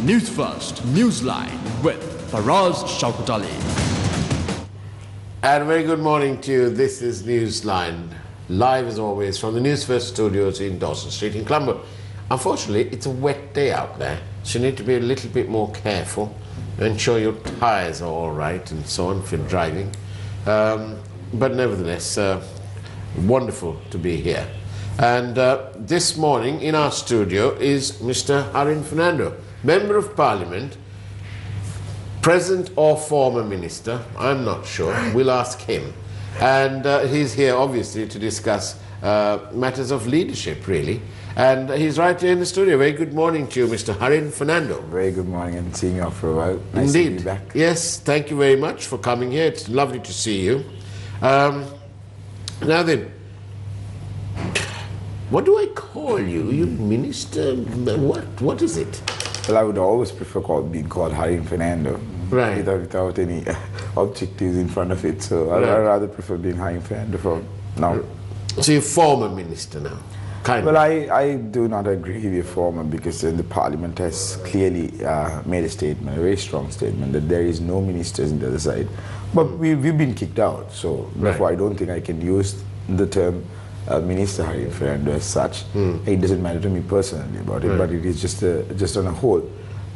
Newsfirst Newsline with Faraz Shauketaly. And a very good morning to you. This is Newsline, live as always from the Newsfirst studios in Dawson Street in Colombo. Unfortunately, it's a wet day out there, so you need to be a little bit more careful, ensure your tyres are all right and so on if you're driving. But nevertheless, wonderful to be here. And this morning in our studio is Mr. Harin Fernando, Member of Parliament, present or former minister, I'm not sure, we'll ask him. And he's here obviously to discuss matters of leadership really. And he's right here in the studio. Very good morning to you, Mr. Harin Fernando. Very good morning and seeing you off for a while. Nice Indeed. to be back. Yes, thank you very much for coming here. It's lovely to see you. Now then, what do I call you? You minister? What is it? Well, I would always prefer being called Harin Fernando. Right. Without any objectives in front of it. So I'd rather prefer being Harin Fernando for now. So you're former minister now? Kind Well, of. I do not agree with former because the Parliament has clearly made a statement, a very strong statement, that there is no ministers on the other side. But we've been kicked out, so therefore I don't think I can use the term Minister Harin Fernando as such. It doesn't matter to me personally about it, but it is just on a whole.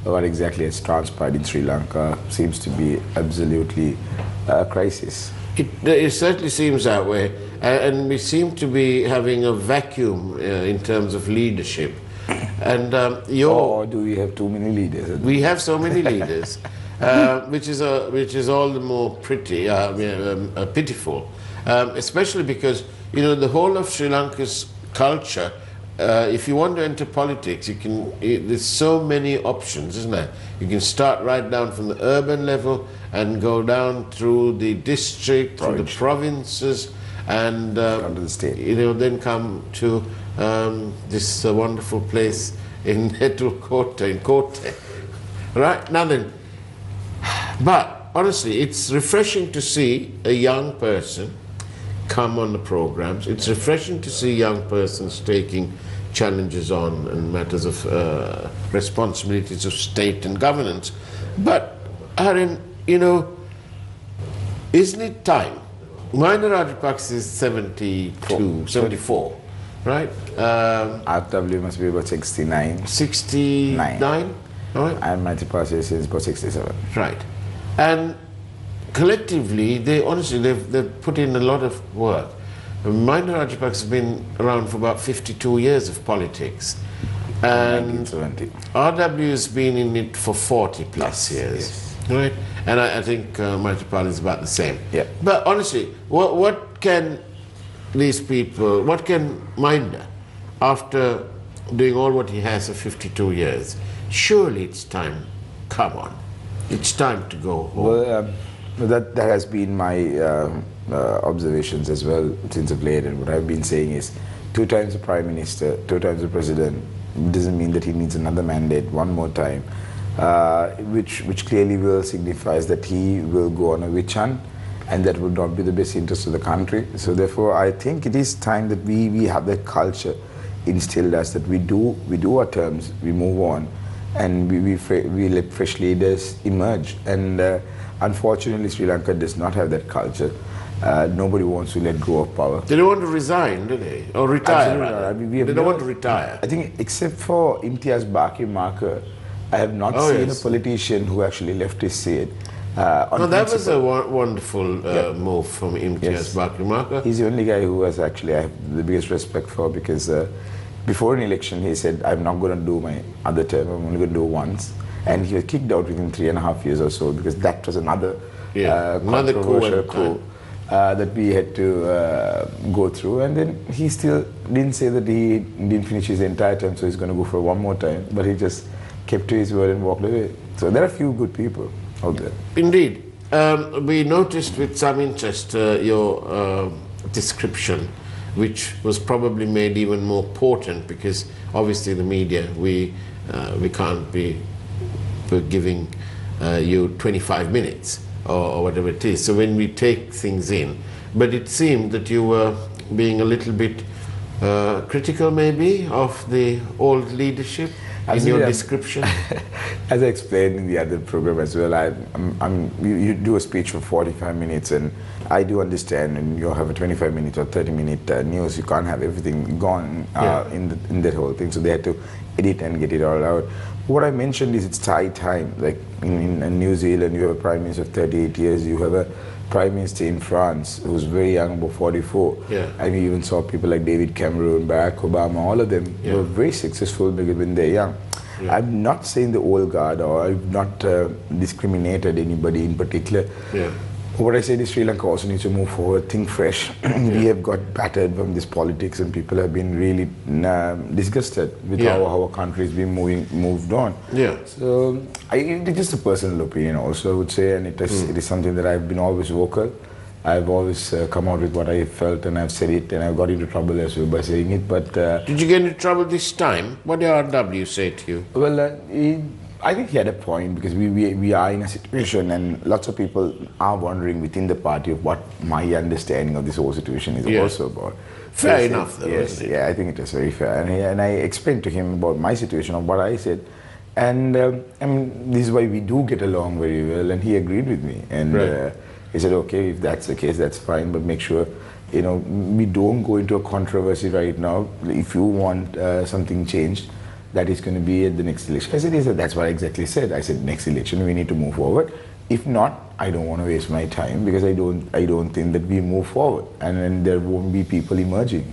What exactly has transpired in Sri Lanka seems to be absolutely a crisis. It certainly seems that way, and we seem to be having a vacuum in terms of leadership. And Or do we have too many leaders? we have so many leaders, which is all the more pitiful, especially because the whole of Sri Lanka's culture. If you want to enter politics, there's so many options, isn't there? You can start right down from the urban level and go down through the district, through the provinces, and Come to the state. Then come to this wonderful place in Hetul in Kotte. Right, now then, but honestly, it's refreshing to see a young person come on the programs. It's refreshing to see young persons taking challenges on and matters of responsibilities of state and governance. But Harin, isn't it time? Mahinda Rajapaksa is 74, right? RW must be about 69. 69, all right? And Maithripala is about 67. Right. And collectively, they've put in a lot of work. Mahinda Rajapaksa has been around for about 52 years of politics. And 1970. RW has been in it for 40 plus years. Yes. Right? And I think Maithripala is about the same. Yeah. But honestly, what can these people, what can Mahinda, after doing all what he has for 52 years, surely it's time, come on, it's time to go home. Well, that has been my observations as well since of late, and what I've been saying is 2 times the Prime Minister, 2 times the President doesn't mean that he needs another mandate one more time, which clearly will signifies that he will go on a witch hunt, and that would not be the best interest of the country. So therefore I think it is time that we have that culture instilled us, that we do our terms, we move on, and we let fresh leaders emerge. And unfortunately, Sri Lanka does not have that culture. Nobody wants to let go of power. They don't want to resign, do they? Or retire, Absolutely not. rather. I mean, They don't want to retire. I think except for Imtiaz Baki Marker, I have not seen a politician who actually left his seat. No, that was a wonderful move from Imtiaz Baki Marker. He's the only guy who I have the biggest respect for, because before an election he said, I'm not going to do my other term, I'm only going to do once. And he was kicked out within 3.5 years or so, because that was another controversial coup that we had to go through. And then he still didn't say that he didn't finish his entire term, so he's going to go for one more time, but he just kept to his word and walked away. So there are a few good people out there. Indeed. We noticed with some interest your description, which was probably made even more potent because obviously the media, we can't be giving you 25 minutes or whatever it is. So when we take things in, but it seemed that you were being a little bit critical maybe of the old leadership. in your description? As I explained in the other program as well, you do a speech for 45 minutes, and I do understand, and you have a 25-minute or 30-minute news. You can't have everything gone in that whole thing, so they had to edit and get it all out. What I mentioned is it's high time. Like in New Zealand, you have a prime minister of 38 years. You have a prime minister in France who's very young, about 44. And we even saw people like David Cameron, Barack Obama, all of them were very successful because when they're young. I'm not saying the old guard, or I've not discriminated anybody in particular. What I said is Sri Lanka also needs to move forward, think fresh. We have got battered from this politics, and people have been really disgusted with how our country has been moved on. So it's just a personal opinion also, I would say, and it is something that I've been always vocal. I've always come out with what I felt, and I've said it, and I've got into trouble as well by saying it. But did you get into trouble this time? What did RW say to you? Well, I think he had a point, because we are in a situation, and lots of people are wondering within the party of what my understanding of this whole situation is also about. Fair enough, though, isn't it? Yeah, I think it was very fair. And I explained to him about my situation, of what I said. And I mean, this is why we do get along very well, and he agreed with me. And he said, okay, if that's the case, that's fine, but make sure, you know, we don't go into a controversy right now. If you want something changed, that is going to be at the next election. I said, yes, that's what I exactly said. I said, next election, we need to move forward. If not, I don't want to waste my time, because I don't think that we move forward, and then there won't be people emerging.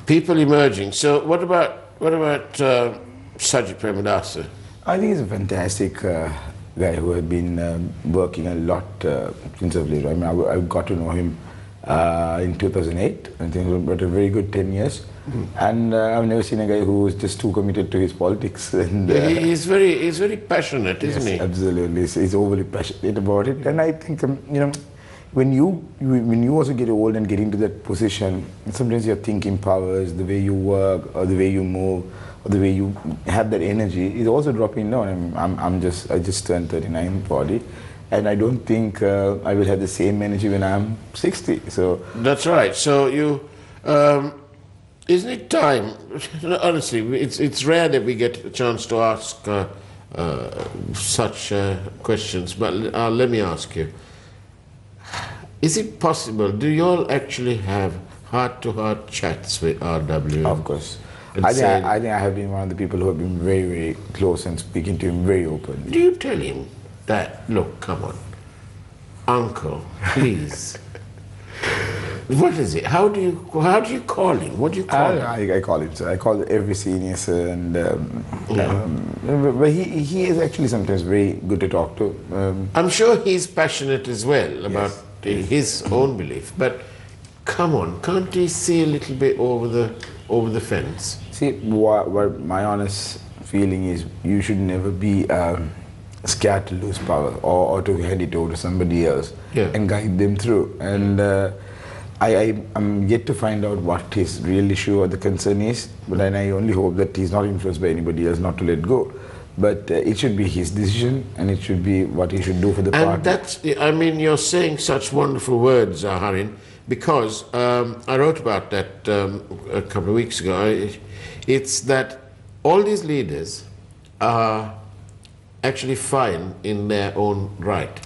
People emerging. So what about Sajid Premadasa? I think he's a fantastic guy who has been working a lot since I've lived. I mean, I got to know him in 2008. I think about a very good 10 years. And I've never seen a guy who is just too committed to his politics. And he's very passionate, isn't he? Absolutely, he's overly passionate about it. And I think you know, when you also get old and get into that position, sometimes your thinking powers, the way you work, or the way you move, or the way you have that energy is also dropping down. I just turned 39, 40. And I don't think I will have the same energy when I'm 60. So that's right. So you. Isn't it time? Honestly, it's rare that we get a chance to ask such questions, but let me ask you. Is it possible, do you all actually have heart-to-heart chats with RW? Of course. I think I have been one of the people who have been very, very close and speaking to him very openly. Do you tell him that, look, come on, uncle, please? What is it? How do you call him? What do you call him? I call him, sir. I call every senior, sir, and but he is actually sometimes very good to talk to. I'm sure he's passionate as well about his own belief, but come on, can't he see a little bit over the fence? See, what my honest feeling is, you should never be scared to lose power or to hand it over to somebody else and guide them through. And I'm yet to find out what his real issue or the concern is, but then I only hope that he's not influenced by anybody else not to let go. But it should be his decision, and it should be what he should do for the party. And that's, I mean, you're saying such wonderful words, Harin, because I wrote about that a couple of weeks ago. It's that all these leaders are actually fine in their own right,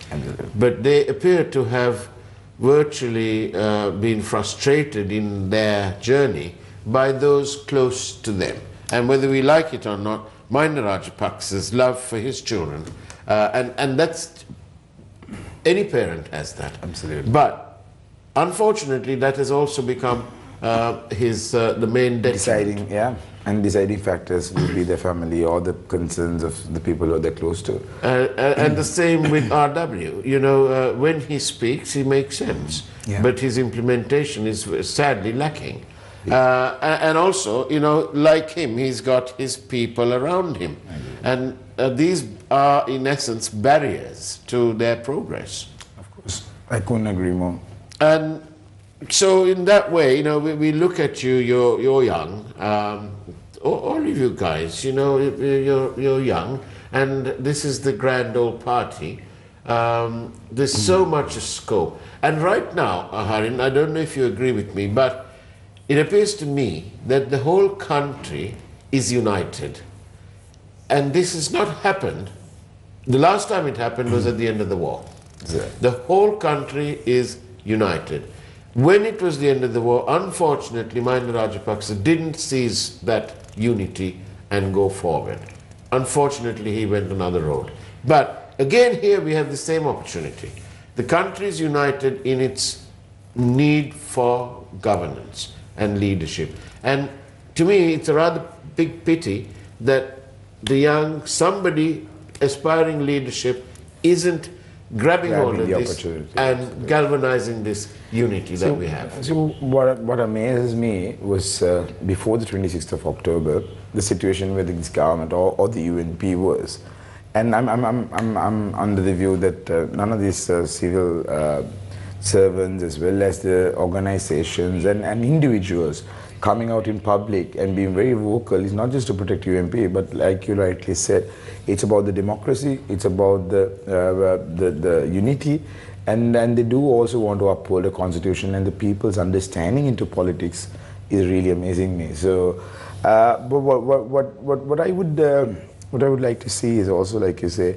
but they appear to have virtually been frustrated in their journey by those close to them. And whether we like it or not, Mahinda Rajapaksa's love for his children, and that's, any parent has that. Absolutely. But unfortunately, that has also become the main deciding. Deciding factors will be the family or the concerns of the people who they're close to. And the same with RW. You know, when he speaks, he makes sense, but his implementation is sadly lacking. And also, you know, like him, he's got his people around him, and these are, in essence, barriers to their progress. Of course, I couldn't agree more. And so, in that way, you know, we look at you. You're young. All of you guys, you know, you're young, and this is the grand old party. There's so much scope. And right now, Harin, I don't know if you agree with me, but it appears to me that the whole country is united. and this has not happened. The last time it happened was at the end of the war. Yeah. The whole country is united. When it was the end of the war, unfortunately, Mahinda Rajapaksa didn't seize that unity and go forward. Unfortunately, he went another road. But again, here we have the same opportunity. The country is united in its need for governance and leadership. And to me, it's a rather big pity that somebody aspiring leadership isn't grabbing hold of this and galvanizing this unity that we have. So what amazes me was before the 26th of October, the situation with this government or the UNP was, and I'm under the view that none of these civil servants as well as the organizations and individuals coming out in public and being very vocal is not just to protect UNP, but like you rightly said, it's about the democracy, it's about the unity, and they do also want to uphold the constitution, and the people's understanding into politics is really amazing me. So, but what I would like to see is also, like you say,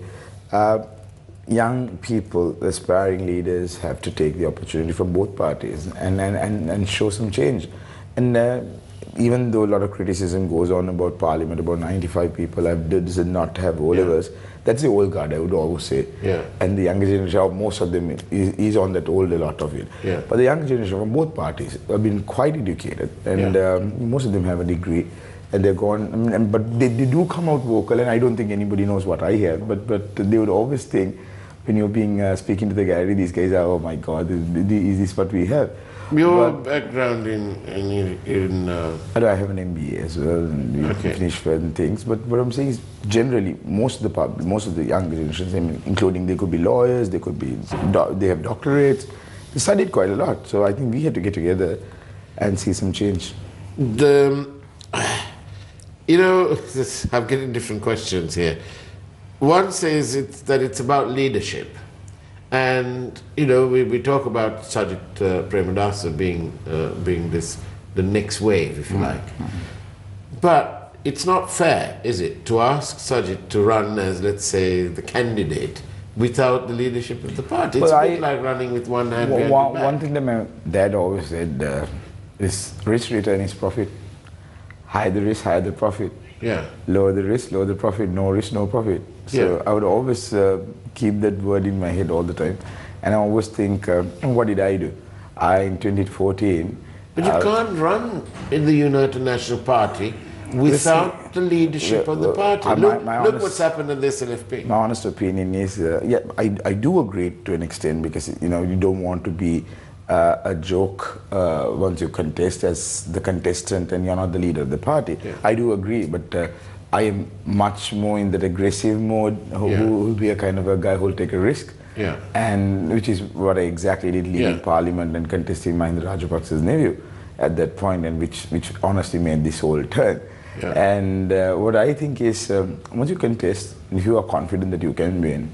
young people, aspiring leaders, have to take the opportunity from both parties and show some change. And even though a lot of criticism goes on about Parliament, about 95 people did not have O-levels, that's the old guard, I would always say. Yeah. And the younger generation, most of them is on that old, a lot of it. Yeah. But the younger generation from both parties have been quite educated, and most of them have a degree. And they're gone, but they do come out vocal, and I don't think anybody knows what I have, but they would always think, when you're being speaking to the gallery, these guys are, oh my God, is this what we have? Your background in I have an MBA as well, and we finished certain things. But what I'm saying is, generally, most of the young generations, I mean, including they could be lawyers, they could be, they have doctorates, they studied quite a lot. So I think we had to get together and see some change. I'm getting different questions here. One says that it's about leadership. And, we talk about Sajid Premadasa being the next wave, if you like. But it's not fair, is it, to ask Sajid to run as, let's say, the candidate without the leadership of the party? It's a bit like running with one hand behind your back. One thing that my dad always said is risk return is profit. High the risk, higher the profit. Yeah. Lower the risk, lower the profit. No risk, no profit. So I would always keep that word in my head all the time. And I always think, what did I do? In 2014... But you can't run in the United National Party without the leadership of the party. Look what's happened in the SLFP. My honest opinion is, I do agree to an extent, because, you don't want to be a joke once you contest as the contestant and you're not the leader of the party. Yeah. I do agree, but I am much more in that aggressive mode, who will be a kind of a guy who will take a risk. Yeah. And which is what I exactly did, leaving Parliament and contesting Mahinda Rajapaksa's nephew at that point, and which honestly made this whole turn. Yeah. And what I think is, once you contest, if you are confident that you can win,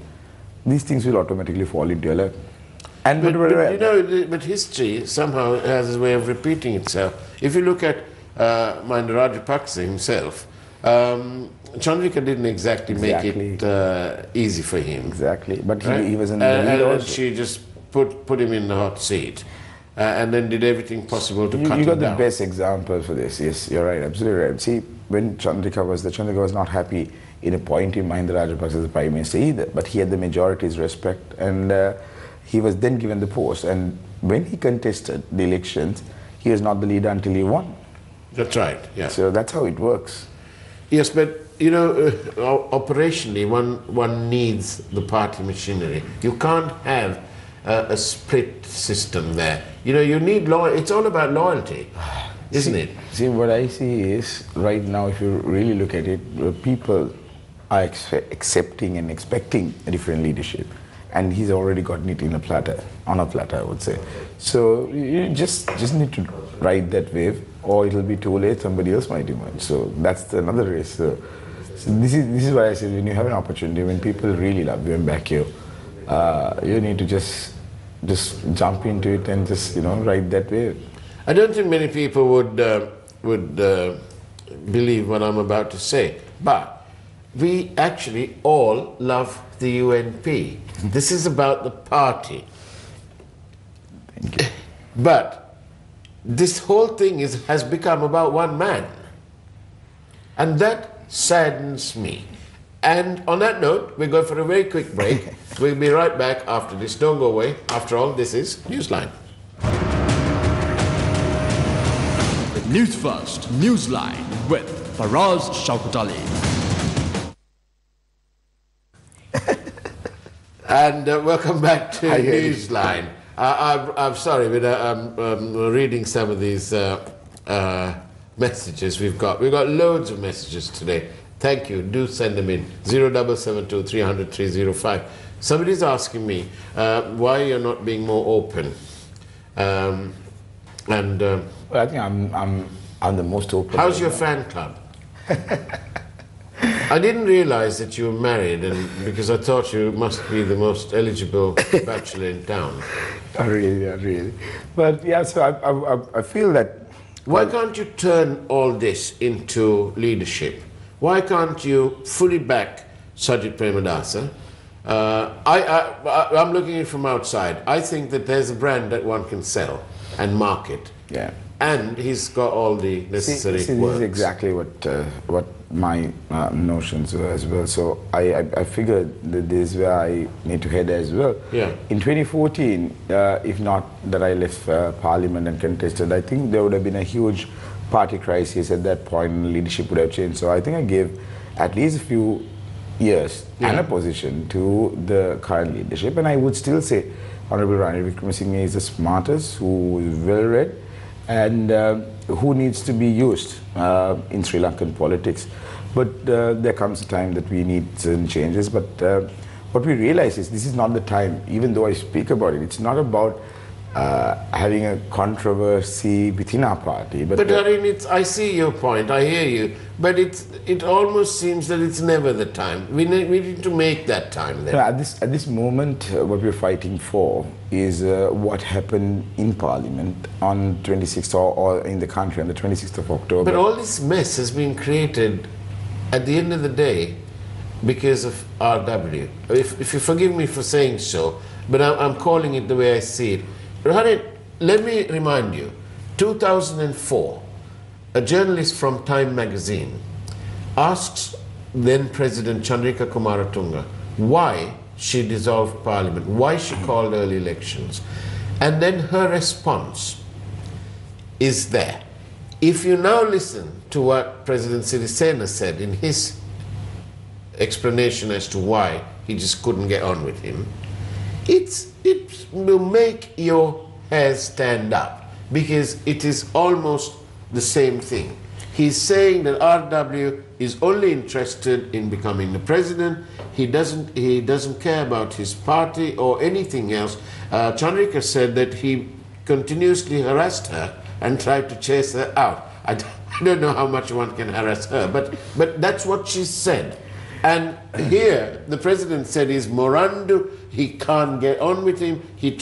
these things will automatically fall into your lap. And but history somehow has a way of repeating itself. If you look at Mahinda Rajapaksa himself, Chandrika didn't exactly make it easy for him. Exactly, but he was in the lead also. And she just put him in the hot seat, and then did everything possible to cut him down. You got the best example for this. Yes, you're right, absolutely right. See, when Chandrika was not happy in appointing Mahinda Rajapaksa as the Prime Minister either, but he had the majority's respect, and he was then given the post. And when he contested the elections, he was not the leader until he won. That's right, yeah. So that's how it works. Yes, but operationally, one needs the party machinery. You can't have a split system there. You need loyalty. It's all about loyalty, isn't it? See, what I see is, right now, if you really look at it, people are accepting and expecting a different leadership. And he's already gotten it on a platter, I would say. So you just need to ride that wave, or it'll be too late, somebody else might emerge. So that's another race. So this is why I said, when you have an opportunity, when people really love you and back you, you need to just jump into it and just ride that wave. I don't think many people would believe what I'm about to say, but we actually all love the UNP. This is about the party. Thank you. But this whole thing has become about one man. And that saddens me. And on that note, we're going for a very quick break. We'll be right back after this. Don't go away. After all, this is Newsline. Newsfirst, Newsline with Faraz Shauketaly. And welcome back to Newsline. I'm sorry, but I'm reading some of these messages we've got. We've got loads of messages today. Thank you. Do send them in. 0772 300 305. Somebody's asking me why you're not being more open. Well, I think I'm the most open. How's your fan club? I didn't realize that you were married, and because I thought you must be the most eligible bachelor in town. Not really, not really. But yeah, so I feel that. Why can't you turn all this into leadership? Why can't you fully back Sajid Premadasa? I'm looking at it from outside. I think that there's a brand that one can sell and market. Yeah. And he's got all the necessary this is exactly what my notions were as well. So I figured that this is where I need to head as well. Yeah. In 2014, if not that I left Parliament and contested, I think there would have been a huge party crisis at that point, and leadership would have changed. So I think I gave at least a few years and a position to the current leadership, and I would still say Honorable Ranil Wickremesinghe is the smartest, who is well read, and who needs to be used in Sri Lankan politics. But there comes a time that we need certain changes. But what we realize is this is not the time, even though I speak about it, it's not about having a controversy within our party. But Harin, I see your point, I hear you, but it almost seems that it's never the time. We need to make that time then. At this moment, what we're fighting for is what happened in Parliament on 26th or in the country on the 26th of October. But all this mess has been created at the end of the day because of RW. If you forgive me for saying so, but I'm calling it the way I see it. Harin, let me remind you, 2004, a journalist from Time magazine asks then President Chandrika Kumaratunga why she dissolved Parliament, why she called early elections. And then her response is there. If you now listen to what President Sirisena said in his explanation as to why he just couldn't get on with him, it will make your hair stand up, because it is almost the same thing. He's saying that RW is only interested in becoming the president. He doesn't care about his party or anything else. Chandrika said that he continuously harassed her and tried to chase her out. I don't know how much one can harass her, but that's what she said. And here, the president said he's Morandu, he can't get on with him, he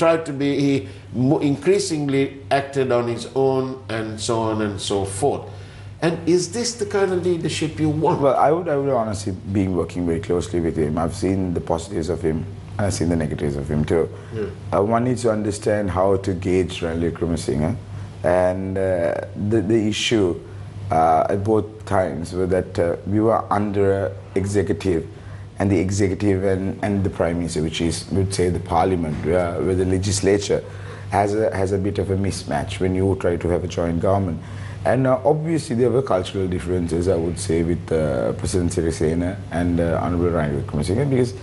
increasingly acted on his own, and so on and so forth. And is this the kind of leadership you want? Well, I would honestly be working very closely with him. I've seen the positives of him, and I've seen the negatives of him too. Yeah. One needs to understand how to gauge Ranil Wickremesinghe, and the issue at both times were that we were under executive, and the executive and the Prime Minister, which is, we'd say, the Parliament, where the legislature has a bit of a mismatch when you try to have a joint government. And obviously there were cultural differences, I would say, with President Sirisena and Honorable Ranil Wickremesinghe, because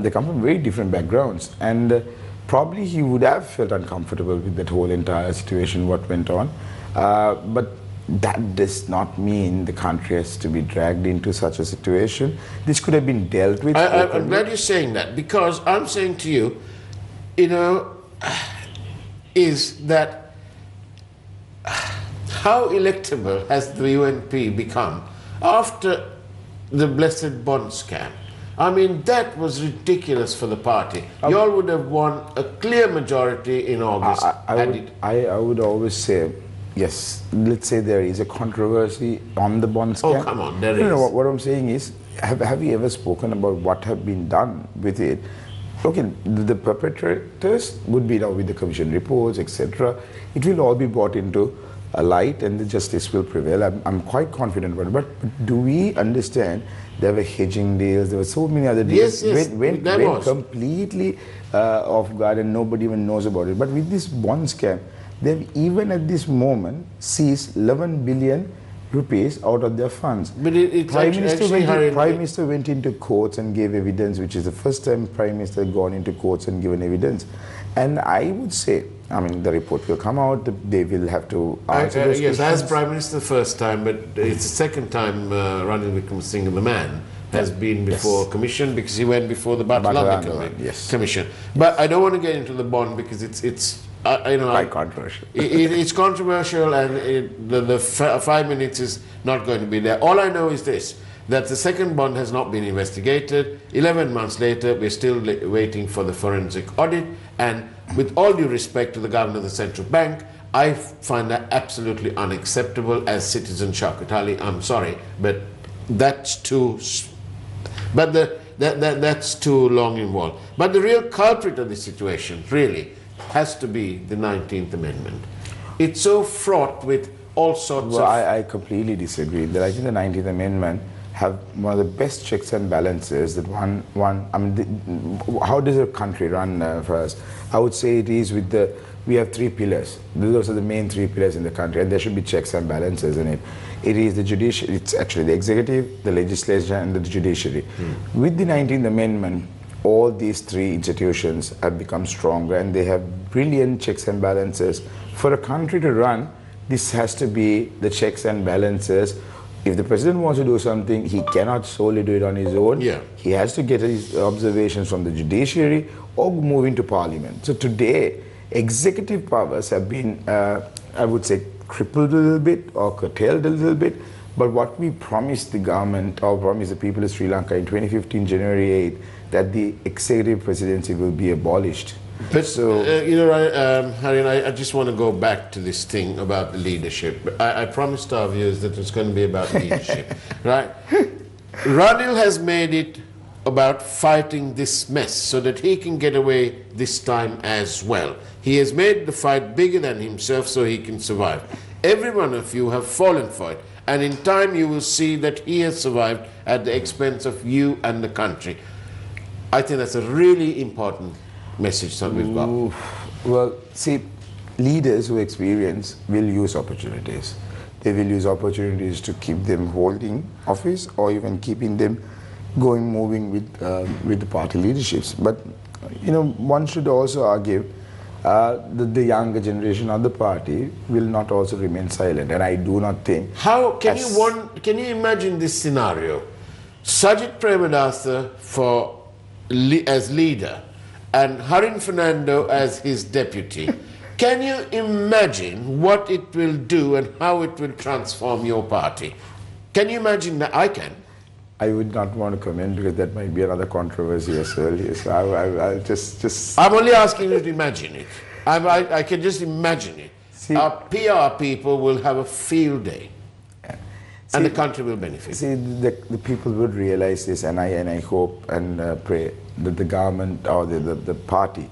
they come from very different backgrounds, and probably he would have felt uncomfortable with that whole entire situation, what went on. But that does not mean the country has to be dragged into such a situation. This could have been dealt with. I'm glad you're saying that, because I'm saying to you, is that how electable has the UNP become after the blessed bond scam? I mean, that was ridiculous for the party. You all would have won a clear majority in August. I would always say, yes, let's say there is a controversy on the bond scam. Oh, come on, there is. No, what I'm saying is, have we ever spoken about what have been done with it? Okay, the perpetrators would be now with the commission reports, etc. It will all be brought into a light and the justice will prevail. I'm quite confident about it. But do we understand there were hedging deals, there were so many other deals went completely off guard and nobody even knows about it. But with this bond scam, they've even at this moment seized 11 billion rupees out of their funds. But it's Prime Minister went into courts and gave evidence, which is the first time Prime Minister had gone into courts and given evidence. And I would say, I mean, the report will come out, they will have to answer those yes, questions. as Prime Minister the first time, but it's the second time Ranil Wickremesinghe, the man, has been before Commission, because he went before the Bhattalappa Commission. But I don't want to get into the bond because it's quite controversial. It's controversial, and the 5 minutes is not going to be there. All I know is this, that the second bond has not been investigated. 11 months later, we're still waiting for the forensic audit, and with all due respect to the Governor of the Central Bank, I find that absolutely unacceptable as citizen Shauketaly. I'm sorry, but that's too... that's too long involved. But the real culprit of this situation, really, has to be the 19th Amendment. It's so fraught with all sorts of... I completely disagree. I think the 19th Amendment have one of the best checks and balances that how does a country run for us? I would say it is with we have 3 pillars. Those are the main 3 pillars in the country, and there should be checks and balances in it. It is the judiciary, it's actually the executive, the legislature, and the judiciary. With the 19th Amendment, all these 3 institutions have become stronger, and they have brilliant checks and balances. For a country to run, this has to be the checks and balances. If the president wants to do something, he cannot solely do it on his own. He has to get his observations from the judiciary or move into parliament. So today, executive powers have been, I would say, crippled a little bit or curtailed a little bit. But what we promised the government or promised the people of Sri Lanka in 2015, January 8th, that the executive presidency will be abolished. But, Harin, I just want to go back to this thing about the leadership. I promised our viewers that it's going to be about leadership, right? Ranil has made it about fighting this mess so that he can get away this time as well. He has made the fight bigger than himself so he can survive. Every one of you have fallen for it, and in time you will see that he has survived at the expense of you and the country. I think that's a really important message that we've got. Well, see, leaders who experience will use opportunities. They will use opportunities to keep them holding office or even keeping them moving with the party leaderships. But, one should also argue that the younger generation of the party will not also remain silent. And I do not think... How can you imagine this scenario? Sajid Premadasa as leader, and Harin Fernando as his deputy. Can you imagine what it will do and how it will transform your party? Can you imagine that? I can. I would not want to comment because that might be another controversy as well. So I'll just... I'm only asking you to imagine it. I can just imagine it. See, our PR people will have a field day. And the country will benefit. See, the people would realize this, and I hope and pray that the government or the party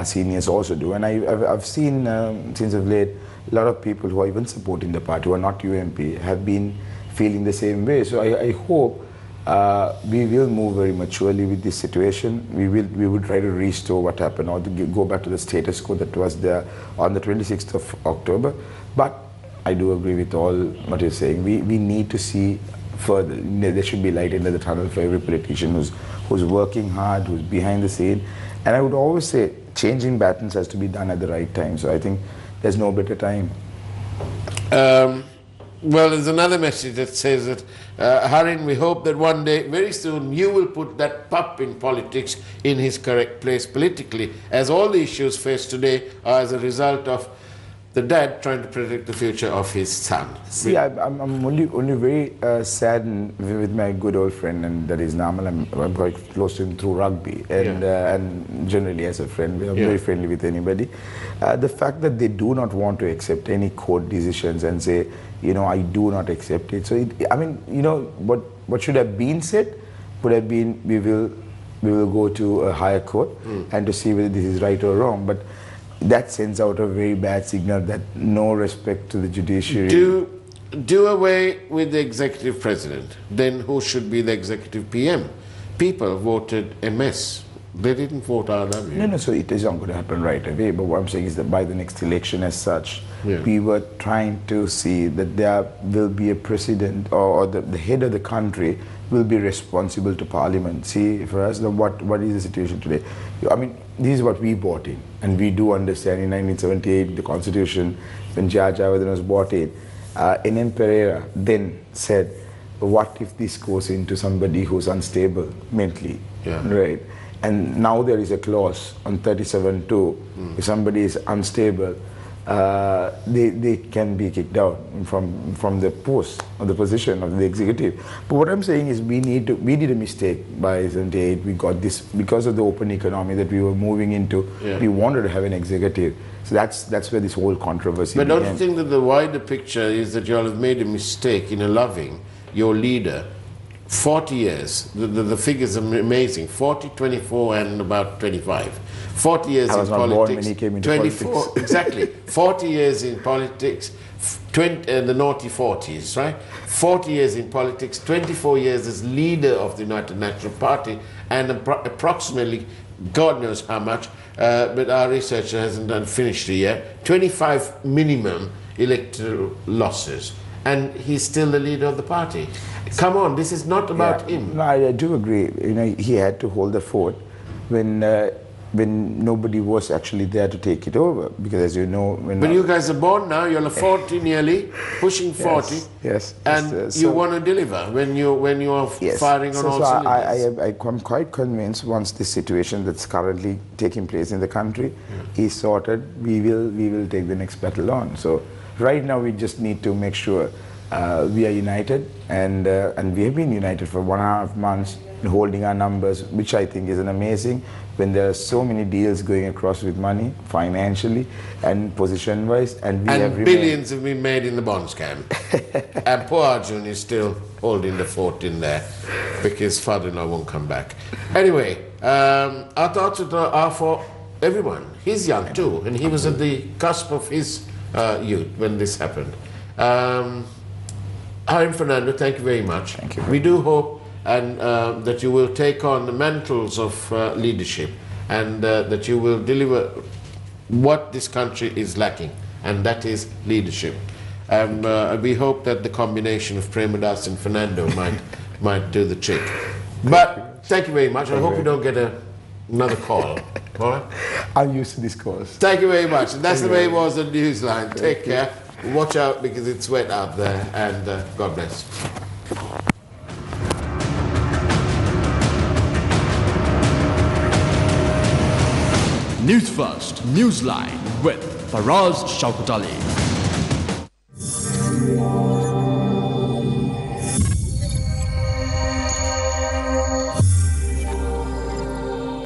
seniors also do. And I've seen since of late a lot of people who are even supporting the party who are not UMP have been feeling the same way. So I hope we will move very maturely with this situation. We will try to restore what happened or to go back to the status quo that was there on the 26th of October. But I do agree with all what you're saying. We need to see further. There should be light into the tunnel for every politician who's working hard, who's behind the scene. And I would always say changing patterns has to be done at the right time. So I think there's no better time. Well, there's another message that says that, Harin, we hope that one day, very soon, you will put that pup in politics in his correct place politically, as all the issues faced today are as a result of the dad trying to protect the future of his son. See, I'm only very saddened with my good old friend, and that is Namal. I'm quite close to him through rugby, and generally as a friend, I'm very friendly with anybody. The fact that they do not want to accept any court decisions and say, you know, I do not accept it. So, I mean, you know, what should have been said would have been, we will go to a higher court and to see whether this is right or wrong. But that sends out a very bad signal that no respect to the judiciary. Do away with the executive president. Then who should be the executive PM? People voted MS. They didn't vote RW. No, so it is not going to happen right away. But what I'm saying is that by the next election as such, we were trying to see that there will be a president or the head of the country will be responsible to parliament. See, for us, what is the situation today? I mean, this is what we bought in. And we do understand in 1978, the constitution, when Javadan was bought in, N.N. Pereira then said, what if this goes into somebody who's unstable mentally, right? And now there is a clause on 37(2). If somebody is unstable, they can be kicked out from the post or the position of the executive. But what I'm saying is we did a mistake by 78. We got this because of the open economy that we were moving into. We wanted to have an executive. So that's where this whole controversy began. But don't you think that the wider picture is that you all have made a mistake in loving your leader? 40 years, the figures are amazing, 40, 24 and about 25. 40 years in politics. I was not born when he came into 24, politics. Exactly. 40 years in politics, the naughty 40s, right? 40 years in politics, 24 years as leader of the United National Party, and approximately, God knows how much, but our researcher hasn't finished it yet, 25 minimum electoral losses. And he's still the leader of the party. Come on, this is not about him. No, I do agree. You know, he had to hold the fort when nobody was actually there to take it over. Because as you know, when you guys are born now, you're 40 nearly, pushing 40. Yes. And you want to deliver when you are firing on all cylinders. I'm quite convinced once this situation that's currently taking place in the country is sorted, we will take the next battle on. So right now we just need to make sure we are united, and we have been united for 1.5 months in holding our numbers, which I think is an amazing, when there are so many deals going across with money, financially and position-wise, and billions have been made in the bond scam. And poor Arjun is still holding the fort in there because father-in-law won't come back. Anyway, our thoughts are for everyone. He's young too, and he was at the cusp of his youth when this happened. Harin, Fernando, thank you very much. Thank you. We do hope that you will take on the mantles of leadership, and that you will deliver what this country is lacking, and that is leadership. We hope that the combination of Premadas and Fernando might do the trick. But thank you very much. I hope you don't get another call. All right? I'm used to these calls. Thank you very much. And that's the way it was on Newsline. Take care. Watch out because it's wet out there, and God bless. Newsfirst, Newsline with Faraz Shauketaly.